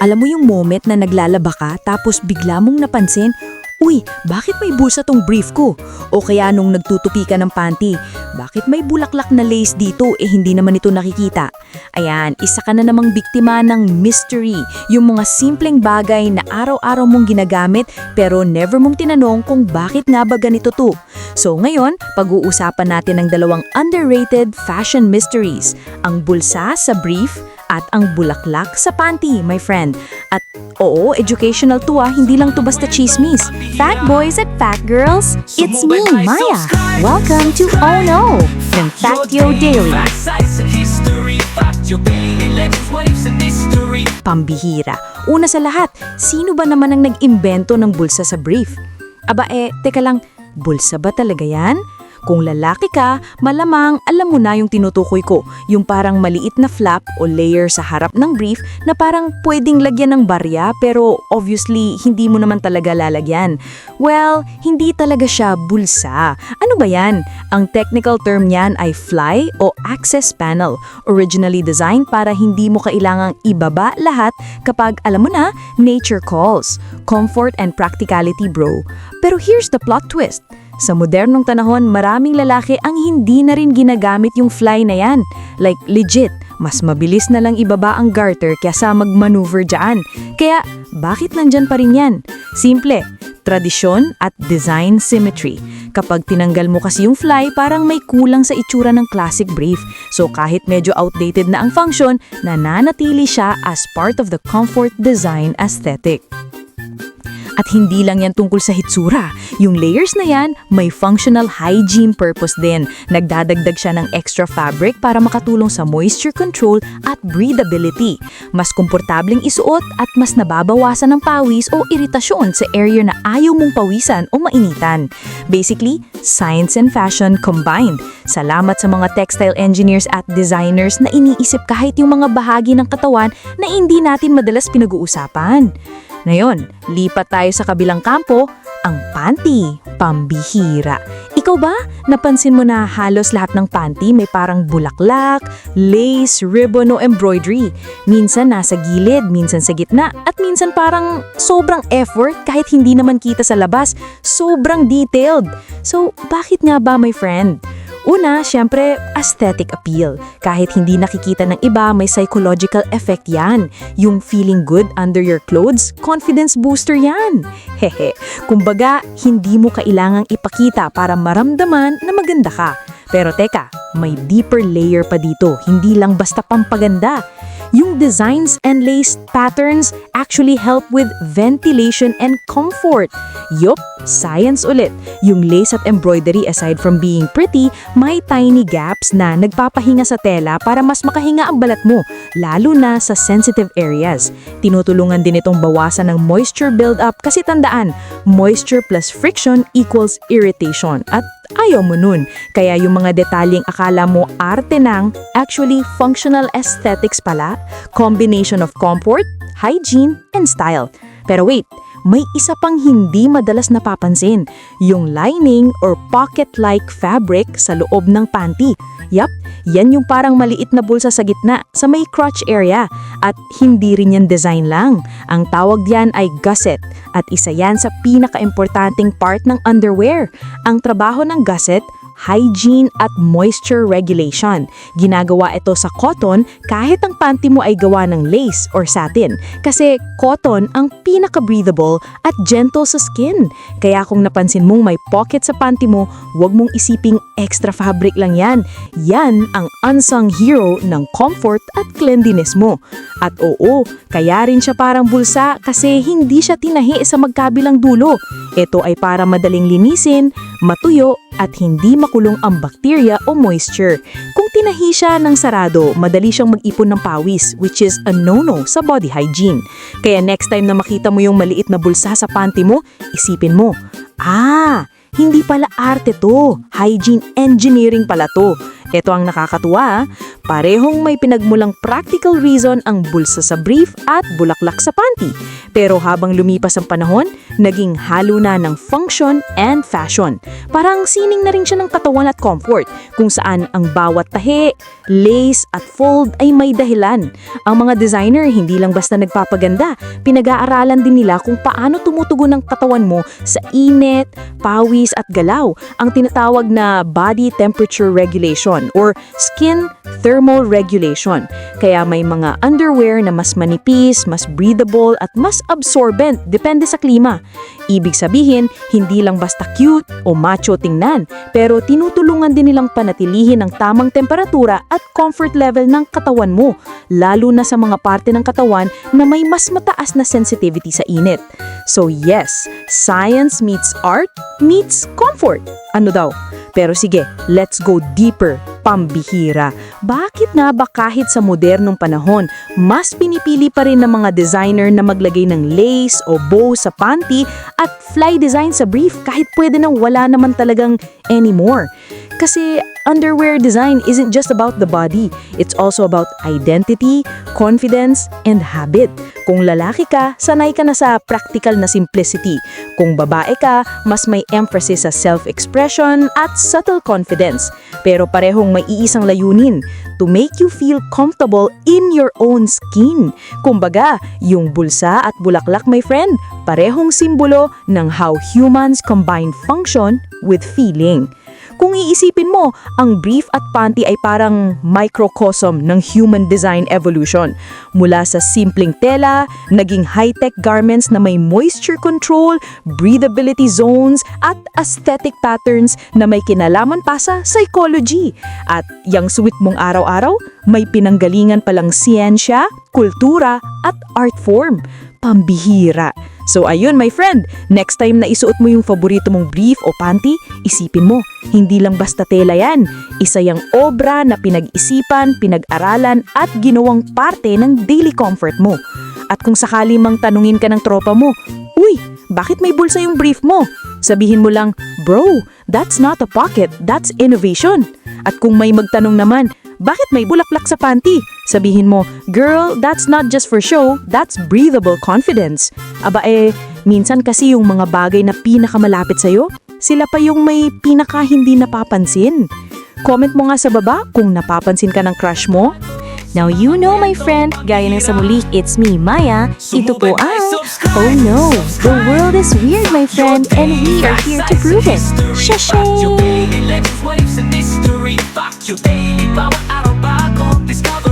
Alam mo yung moment na naglalaba ka tapos bigla mong napansin, uy, bakit may bulsa tong brief ko? O kaya nung nagtutupi ka ng panty, bakit may bulaklak na lace dito hindi naman ito nakikita? Ayan, isa ka na namang biktima ng mystery, yung mga simpleng bagay na araw-araw mong ginagamit pero never mong tinanong kung bakit nga ba ganito to. So ngayon, pag-uusapan natin ang dalawang underrated fashion mysteries, ang bulsa sa brief at ang bulaklak sa panty, my friend. At oo, educational to hindi lang to basta chismis. Fat boys at fat girls, it's me, Maya. Welcome to Oh No, ng Factio Daily. Pambihira. Una sa lahat, sino ba naman ang nag-imbento ng bulsa sa brief? Aba teka lang, bulsa ba talaga yan? Kung lalaki ka, malamang alam mo na yung tinutukoy ko, yung parang maliit na flap o layer sa harap ng brief na parang pwedeng lagyan ng barya pero obviously hindi mo naman talaga lalagyan. Well, hindi talaga siya bulsa. Ano ba yan? Ang technical term niyan ay fly o access panel, originally designed para hindi mo kailangang ibaba lahat kapag alam mo na, nature calls. Comfort and practicality, bro. Pero here's the plot twist. Sa modernong panahon, maraming lalaki ang hindi na rin ginagamit yung fly na yan. Like legit, mas mabilis na lang ibaba ang garter kaysa mag-maneuver dyan. Kaya, bakit nandyan pa rin yan? Simple, tradisyon at design symmetry. Kapag tinanggal mo kasi yung fly, parang may kulang sa itsura ng classic brief. So kahit medyo outdated na ang function, nananatili siya as part of the comfort design aesthetic. At hindi lang yan tungkol sa hitsura. Yung layers na yan, may functional hygiene purpose din. Nagdadagdag siya ng extra fabric para makatulong sa moisture control at breathability. Mas komportableng isuot at mas nababawasan ng pawis o iritasyon sa area na ayaw mong pawisan o mainitan. Basically, science and fashion combined. Salamat sa mga textile engineers at designers na iniisip kahit yung mga bahagi ng katawan na hindi natin madalas pinag-uusapan. Ngayon, lipat tayo sa kabilang kampo, ang panty, pambihira. Ikaw ba, napansin mo na halos lahat ng panty may parang bulaklak, lace, ribbon o embroidery? Minsan nasa gilid, minsan sa gitna, at minsan parang sobrang effort kahit hindi naman kita sa labas, sobrang detailed. So, bakit nga ba, my friend? Una, syempre, aesthetic appeal. Kahit hindi nakikita ng iba, may psychological effect yan. Yung feeling good under your clothes, confidence booster yan. Hehe, kumbaga, hindi mo kailangang ipakita para maramdaman na maganda ka. Pero teka, may deeper layer pa dito, hindi lang basta pampaganda. Yung designs and lace patterns actually help with ventilation and comfort. Yup, science ulit. Yung lace at embroidery aside from being pretty, may tiny gaps na nagpapahinga sa tela para mas makahinga ang balat mo, lalo na sa sensitive areas. Tinutulungan din itong bawasan ng moisture buildup kasi tandaan, moisture plus friction equals irritation at ayaw mo nun. Kaya yung mga detalyeng akala mo arte ng, actually functional aesthetics pala, combination of comfort, hygiene, and style. Pero wait, may isa pang hindi madalas napapansin, yung lining or pocket-like fabric sa loob ng panty. Yup, yan yung parang maliit na bulsa sa gitna, sa may crotch area. At hindi rin yan design lang. Ang tawag diyan ay gusset. At isa yan sa pinaka-importanting part ng underwear. Ang trabaho ng gusset, hygiene at moisture regulation. Ginagawa ito sa cotton kahit ang panty mo ay gawa ng lace or satin. Kasi cotton ang pinaka-breathable at gentle sa skin. Kaya kung napansin mong may pocket sa panty mo, huwag mong isiping extra fabric lang yan. Yan ang unsung hero ng comfort at cleanliness mo. At oo, kaya rin siya parang bulsa kasi hindi siya tinahi sa magkabilang dulo. Ito ay para madaling linisin, matuyo, at hindi makulong ang bakterya o moisture. Kung tinahi siya ng sarado, madali siyang mag-ipon ng pawis, which is a no-no sa body hygiene. Kaya next time na makita mo yung maliit na bulsa sa panty mo, isipin mo, hindi pala arte to, hygiene engineering pala to. Ito ang nakakatuwa, Parehong may pinagmulang practical reason ang bulsa sa brief at bulaklak sa panty. Pero habang lumipas ang panahon, naging halo na ng function and fashion. Parang sining na rin siya ng katawan at comfort, kung saan ang bawat tahi, lace at fold ay may dahilan. Ang mga designer hindi lang basta nagpapaganda, pinag-aaralan din nila kung paano tumutugon ang katawan mo sa init, pawis at galaw, ang tinatawag na body temperature regulation or skin thermal regulation. Kaya may mga underwear na mas manipis, mas breathable at mas absorbent depende sa klima. Ibig sabihin, hindi lang basta cute o macho tingnan, pero tinutulungan din nilang panatilihin ang tamang temperatura at comfort level ng katawan mo, lalo na sa mga parte ng katawan na may mas mataas na sensitivity sa init. So yes, science meets art meets comfort. Ano daw? Pero sige, let's go deeper. Pambihira. Bakit nga ba kahit sa modernong panahon, mas pinipili pa rin ng mga designer na maglagay ng lace o bow sa panty at fly design sa brief kahit pwede nang wala naman talagang anymore? Kasi underwear design isn't just about the body. It's also about identity, confidence, and habit. Kung lalaki ka, sanay ka na sa practical na simplicity. Kung babae ka, mas may emphasis sa self-expression at subtle confidence. Pero parehong may iisang layunin, to make you feel comfortable in your own skin. Kumbaga, yung bulsa at bulaklak, my friend, parehong simbolo ng how humans combine function with feeling. Kung iisipin mo, ang brief at panty ay parang microcosm ng human design evolution. Mula sa simpleng tela, naging high-tech garments na may moisture control, breathability zones, at aesthetic patterns na may kinalaman pa sa psychology. At yang suwit mong araw-araw, may pinanggalingan palang siyensya, kultura, at art form. Pambihira. So ayun my friend, next time na isuot mo yung paborito mong brief o panty, isipin mo, hindi lang basta tela yan. Isa yung obra na pinag-isipan, pinag-aralan at ginawang parte ng daily comfort mo. At kung sakali mang tanungin ka ng tropa mo, "Uy, bakit may bulsa yung brief mo?" Sabihin mo lang, "Bro, that's not a pocket, that's innovation." At kung may magtanong naman, "Bakit may bulaklak sa panty?" Sabihin mo, "Girl, that's not just for show, that's breathable confidence." Aba minsan kasi yung mga bagay na pinakamalapit sa'yo, sila pa yung may pinaka hindi napapansin. Comment mo nga sa baba kung napapansin ka ng crush mo. Now you know my friend, gaya ng sa muli, it's me, Maya. Ito po ang Oh No, the world is weird my friend and we are here to prove it. Shashay! Your daily waves and history. Fuck your daily bawat araw bago discover